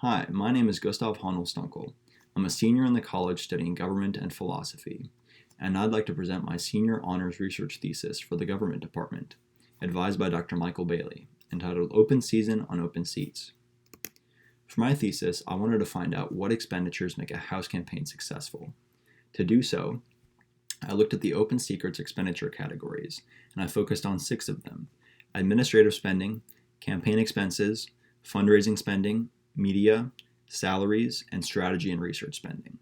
Hi, my name is Gustav Honl Stuenkel. I'm a senior in the college studying government and philosophy, and I'd like to present my senior honors research thesis for the government department, advised by Dr. Michael Bailey, entitled Open Season on Open Seats. For my thesis, I wanted to find out what expenditures make a House campaign successful. To do so, I looked at the OpenSecrets expenditure categories, and I focused on 6 of them: administrative spending, campaign expenses, fundraising spending, media, salaries, and strategy and research spending.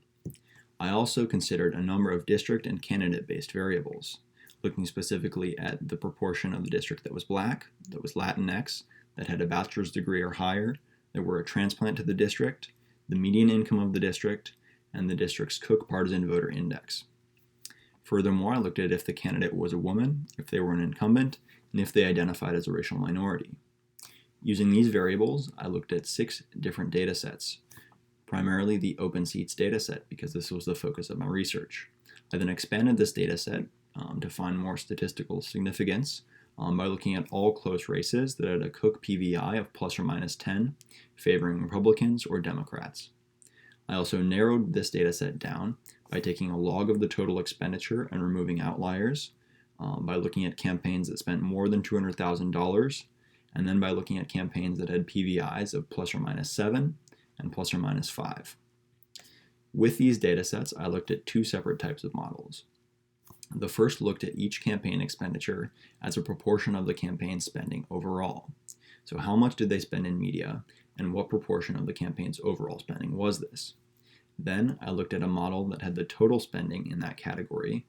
I also considered a number of district and candidate-based variables, looking specifically at the proportion of the district that was Black, that was Latinx, that had a bachelor's degree or higher, that were a transplant to the district, the median income of the district, and the district's Cook partisan voter index. Furthermore, I looked at if the candidate was a woman, if they were an incumbent, and if they identified as a racial minority. Using these variables, I looked at 6 different data sets, primarily the Open Seats dataset, because this was the focus of my research. I then expanded this dataset to find more statistical significance by looking at all close races that had a Cook PVI of plus or minus 10, favoring Republicans or Democrats. I also narrowed this dataset down by taking a log of the total expenditure and removing outliers, by looking at campaigns that spent more than $200,000, and then by looking at campaigns that had PVIs of plus or minus 7 and plus or minus 5. With these datasets, I looked at 2 separate types of models. The first looked at each campaign expenditure as a proportion of the campaign spending overall. So how much did they spend in media, and what proportion of the campaign's overall spending was this? Then I looked at a model that had the total spending in that category,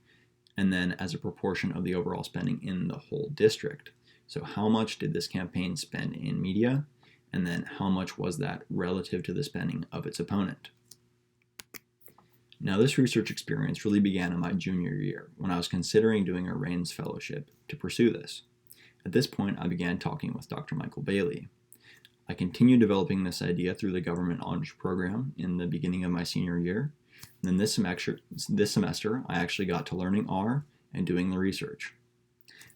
and then as a proportion of the overall spending in the whole district. So how much did this campaign spend in media, and then how much was that relative to the spending of its opponent? Now, this research experience really began in my junior year when I was considering doing a Raines Fellowship to pursue this. At this point, I began talking with Dr. Michael Bailey. I continued developing this idea through the government honors program in the beginning of my senior year. And then this semester, I actually got to learning R and doing the research.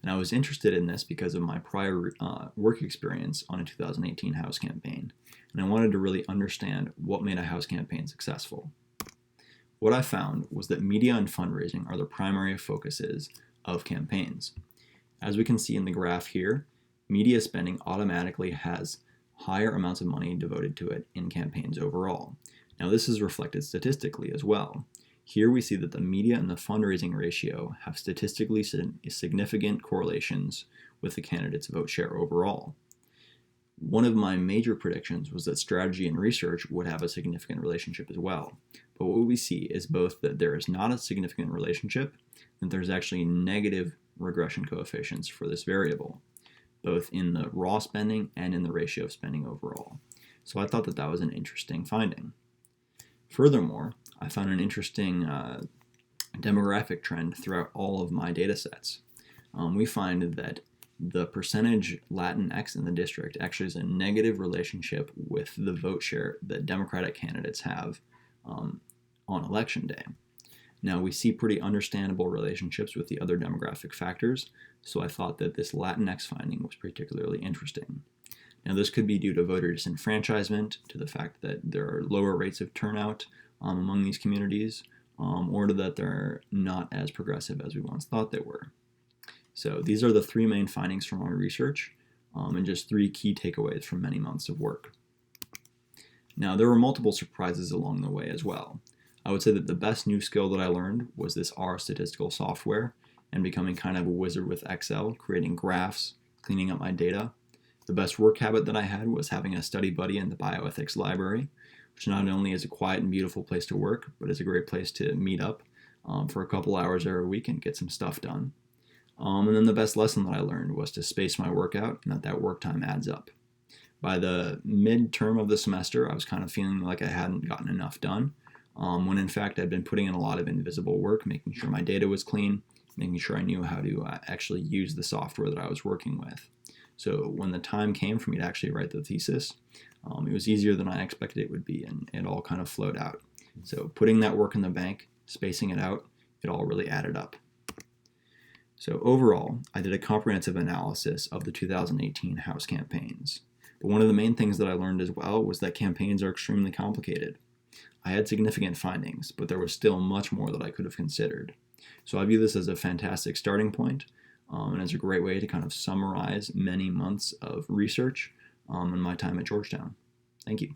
And I was interested in this because of my prior work experience on a 2018 House campaign, and I wanted to really understand what made a House campaign successful. What I found was that media and fundraising are the primary focuses of campaigns. As we can see in the graph here, media spending automatically has higher amounts of money devoted to it in campaigns overall. Now, this is reflected statistically as well. Here we see that the media and the fundraising ratio have statistically significant correlations with the candidate's vote share overall. One of my major predictions was that strategy and research would have a significant relationship as well. But what we see is both that there is not a significant relationship, and there's actually negative regression coefficients for this variable, both in the raw spending and in the ratio of spending overall. So I thought that that was an interesting finding. Furthermore, I found an interesting demographic trend throughout all of my data sets. We find that the percentage Latinx in the district actually is a negative relationship with the vote share that Democratic candidates have on election day. Now, we see pretty understandable relationships with the other demographic factors, so I thought that this Latinx finding was particularly interesting. Now, this could be due to voter disenfranchisement, to the fact that there are lower rates of turnout among these communities, or to that they're not as progressive as we once thought they were. So these are the 3 main findings from our research, and just 3 key takeaways from many months of work. Now, there were multiple surprises along the way as well. I would say that the best new skill that I learned was this R statistical software, and becoming kind of a wizard with Excel, creating graphs, cleaning up my data. The best work habit that I had was having a study buddy in the bioethics library, which not only is a quiet and beautiful place to work, but is a great place to meet up for a couple hours every week and get some stuff done. And then the best lesson that I learned was to space my workout and that work time adds up. By the mid-term of the semester, I was kind of feeling like I hadn't gotten enough done, when in fact I'd been putting in a lot of invisible work, making sure my data was clean, making sure I knew how to actually use the software that I was working with. So when the time came for me to actually write the thesis, it was easier than I expected it would be, and it all kind of flowed out. So putting that work in the bank, spacing it out, it all really added up. So overall, I did a comprehensive analysis of the 2018 House campaigns. But one of the main things that I learned as well was that campaigns are extremely complicated. I had significant findings, but there was still much more that I could have considered. So I view this as a fantastic starting point, and as a great way to kind of summarize many months of research in my time at Georgetown. Thank you.